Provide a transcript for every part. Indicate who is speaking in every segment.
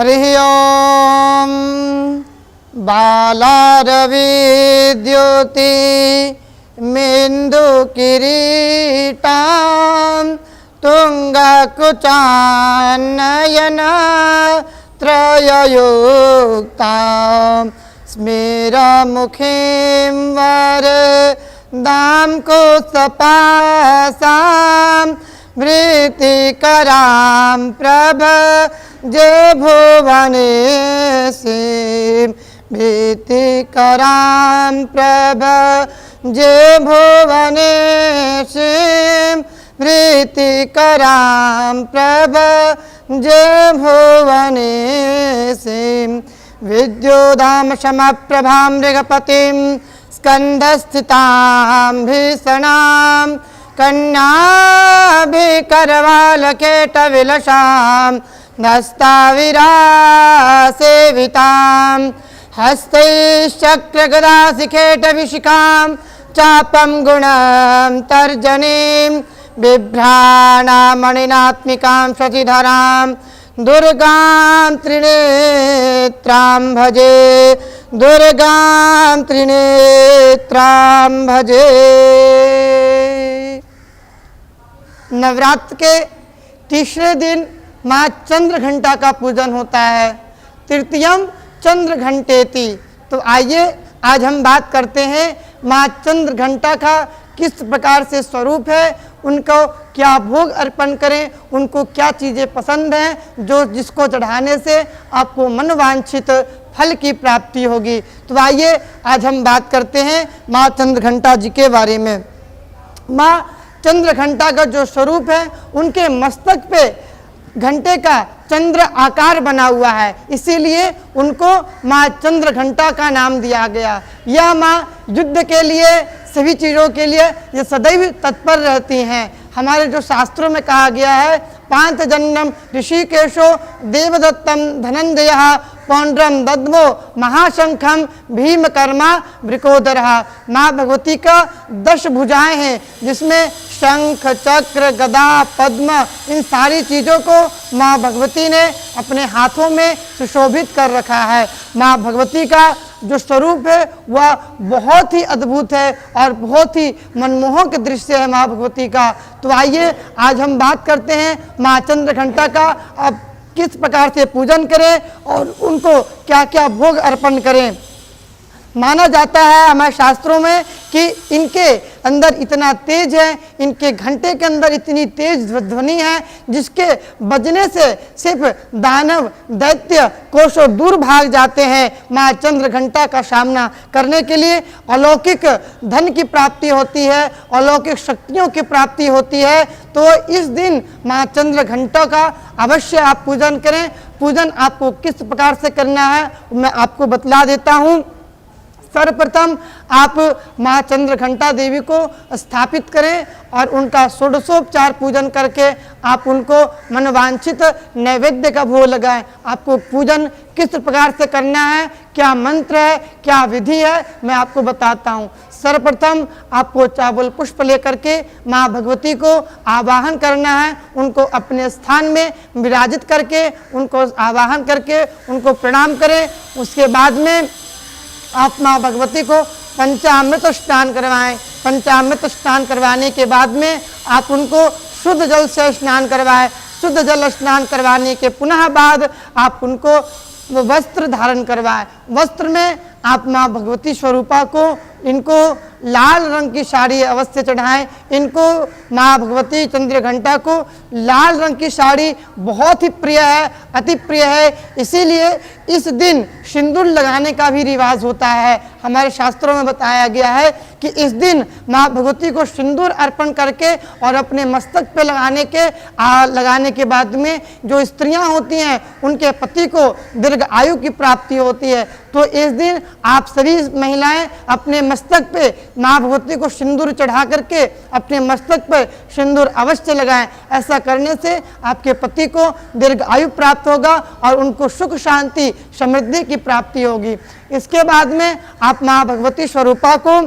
Speaker 1: हरिः ओम। बालारविद्युति मिन्दु किरीटां तुंगकुचानयन त्रययुक्तां स्मेरमुखीं वरदां कुसपासां वृत्तिकरां प्रभजे भुवनेशीं वृत्तिकरां प्रभजे भुवनेशीं वृत्तिकरां प्रभजे भुवनेशीं विद्युदामशमप्रभां मृगपतिं स्कन्धस्थितां भीषणां कन्याभिकरवालकेटविलसां नस्ताविरासेवितां हस्तैश्चक्रगदाशिखेटविशिखां चापं गुणं तर्जनीं बिभ्राणामणिनात्मिकां शशिधरां दुर्गां त्रिनेत्रां भजे दुर्गां त्रिनेत्रां भजे। नवरात्र के तीसरे दिन माँ चंद्र घंटा का पूजन होता है। तृतीयम चंद्र घंटेति। तो आइए आज हम बात करते हैं माँ चंद्र घंटा का किस प्रकार से स्वरूप है, उनको क्या भोग अर्पण करें, उनको क्या चीज़ें पसंद हैं जो जिसको चढ़ाने से आपको मनवांछित फल की प्राप्ति होगी। तो आइए आज हम बात करते हैं माँ चंद्र घंटा जी के बारे में। माँ चंद्र घंटा का जो स्वरूप है, उनके मस्तक पे घंटे का चंद्र आकार बना हुआ है, इसीलिए उनको माँ चंद्र घंटा का नाम दिया गया। यह माँ युद्ध के लिए सभी चीज़ों के लिए ये सदैव तत्पर रहती हैं। हमारे जो शास्त्रों में कहा गया है, पांचजन्यम ऋषिकेशो देवदत्तम धनंजयः पौंड्रम दद्मो महाशंखम भीमकर्मा वृकोदरः। माँ भगवती का 10 भुजाएं हैं, जिसमें शंख चक्र गदा पद्म इन सारी चीज़ों को माँ भगवती ने अपने हाथों में सुशोभित कर रखा है। माँ भगवती का जो स्वरूप है वह बहुत ही अद्भुत है और बहुत ही मनमोहक दृश्य है माँ भगवती का। तो आइए आज हम बात करते हैं माँ चंद्र घंटा का। अब किस प्रकार से पूजन करें और उनको क्या क्या भोग अर्पण करें। माना जाता है हमारे शास्त्रों में कि इनके अंदर इतना तेज है, इनके घंटे के अंदर इतनी तेज ध्वनि है, जिसके बजने से सिर्फ दानव दैत्य कोसों दूर भाग जाते हैं। माँ चंद्र घंटा का सामना करने के लिए अलौकिक धन की प्राप्ति होती है, अलौकिक शक्तियों की प्राप्ति होती है। तो इस दिन माँ चंद्र घंटा का अवश्य आप पूजन करें। पूजन आपको किस प्रकार से करना है मैं आपको बतला देता हूँ। सर्वप्रथम आप माँ चंद्र घंटा देवी को स्थापित करें और उनका षोडशोपचार पूजन करके आप उनको मनवांछित नैवेद्य का भोग लगाएं। आपको पूजन किस प्रकार से करना है, क्या मंत्र है, क्या विधि है, मैं आपको बताता हूँ। सर्वप्रथम आपको चावल पुष्प लेकर के माँ भगवती को आवाहन करना है। उनको अपने स्थान में विराजित करके उनको आवाहन करके उनको प्रणाम करें। उसके बाद में आप माँ भगवती को पंचामृत स्नान करवाएं। पंचामृत स्नान करवाने के बाद में आप उनको शुद्ध जल से स्नान करवाएं। शुद्ध जल स्नान करवाने के पुनः बाद आप उनको वस्त्र धारण करवाएं। वस्त्र में आप माँ भगवती स्वरूपा को इनको लाल रंग की साड़ी अवश्य चढ़ाएं। इनको माँ भगवती चंद्र घंटा को लाल रंग की साड़ी बहुत ही प्रिय है, अति प्रिय है। इसीलिए इस दिन सिंदूर लगाने का भी रिवाज होता है। हमारे शास्त्रों में बताया गया है कि इस दिन माँ भगवती को सिंदूर अर्पण करके और अपने मस्तक पे लगाने के बाद में जो स्त्रियां होती हैं उनके पति को दीर्घ आयु की प्राप्ति होती है। तो इस दिन आप सभी महिलाएं अपने मस्तक पे माँ भगवती को सिंदूर चढ़ा करके अपने मस्तक पर सिंदूर अवश्य लगाएं। ऐसा करने से आपके पति को दीर्घ आयु प्राप्त होगा और उनको सुख शांति समृद्धि की प्राप्ति होगी। इसके बाद में आप माँ भगवती स्वरूपा को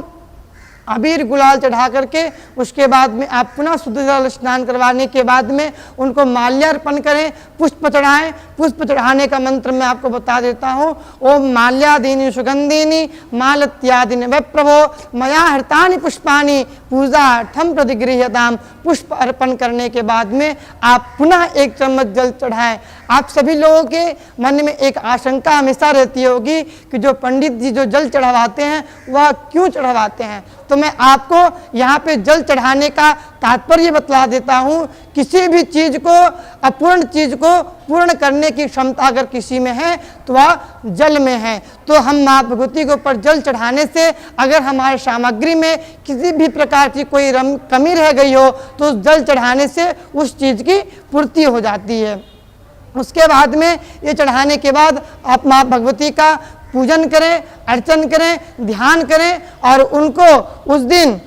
Speaker 1: अबीर गुलाल चढ़ा करके उसके बाद में आप पुनः शुद्ध जल स्नान करवाने के बाद में उनको माल्यार्पण करें, पुष्प चढ़ाएं। पुष्प चढ़ाने का मंत्र मैं आपको बता देता हूँ। ओम माल्यादीनि सुगंधिनी मालत्यादिनि वै प्रभो मया हृतानि पुष्पानि पूजार्थं प्रतिगृह्यताम्। पुष्प अर्पण करने के बाद में आप पुनः 1 चम्मच जल चढ़ाएं। आप सभी लोगों के मन में एक आशंका हमेशा रहती होगी कि जो पंडित जी जो जल चढ़ावाते हैं वह क्यों चढ़ावाते हैं, तो मैं आपको यहाँ पे जल चढ़ाने का तात्पर्य बतला देता हूँ। किसी भी चीज़ को, अपूर्ण चीज़ को पूर्ण करने की क्षमता अगर किसी में है तो वह जल में है। तो हम माँ भगवती के ऊपर जल चढ़ाने से अगर हमारे सामग्री में किसी भी प्रकार की कोई कमी रह गई हो तो उस जल चढ़ाने से उस चीज़ की पूर्ति हो जाती है। उसके बाद में ये चढ़ाने के बाद आप माँ भगवती का पूजन करें, अर्चन करें, ध्यान करें और उनको उस दिन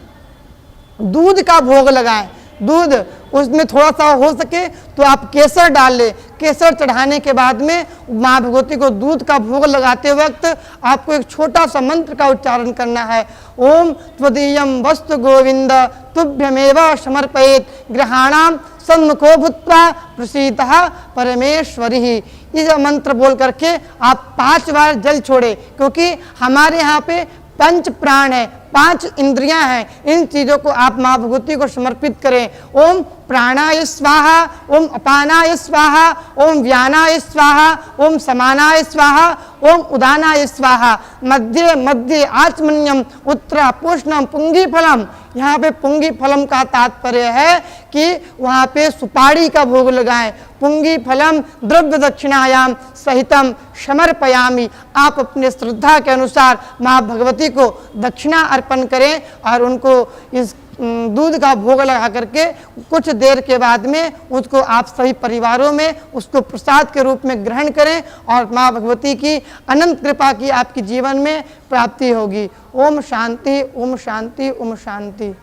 Speaker 1: दूध का भोग लगाएं। दूध उसमें थोड़ा सा हो सके तो आप केसर डाल लें। केसर चढ़ाने के बाद में माँ भगवती को दूध का भोग लगाते वक्त आपको एक छोटा सा मंत्र का उच्चारण करना है। ओम त्वदीयं वस्तु गोविंद तुभ्यमेव समर्पयेत् ग्रहाणाम सन्मुखो भूत्वा प्रसीदः परमेश्वरी। इस मंत्र बोल करके आप 5 बार जल छोड़े, क्योंकि हमारे यहाँ पे 5 प्राण है, 5 इंद्रियां हैं। इन चीज़ों को आप माँ भगवती को समर्पित करें। ओम प्राणाय स्वाहा, ओम अपानाय स्वाहा, ओम व्यानाय स्वाहा, ओम समानाय स्वाहा, ओम उदानाय स्वाहा। मध्य मध्य आचमन्यम उत्तरा पूष्णम पुंगी फलम। यहाँ पे पुंगी फलम का तात्पर्य है कि वहाँ पे सुपारी का भोग लगाएं। पुंगी फलम द्रव्य दक्षिणायाम सहितम समर्पयामि। आप अपने श्रद्धा के अनुसार माँ भगवती को दक्षिणा अर्पण करें और उनको इस दूध का भोग लगा करके कुछ देर के बाद में उसको आप सभी परिवारों में उसको प्रसाद के रूप में ग्रहण करें और माँ भगवती की अनंत कृपा की आपके जीवन में प्राप्ति होगी। ओम शांति, ओम शांति, ओम शांति।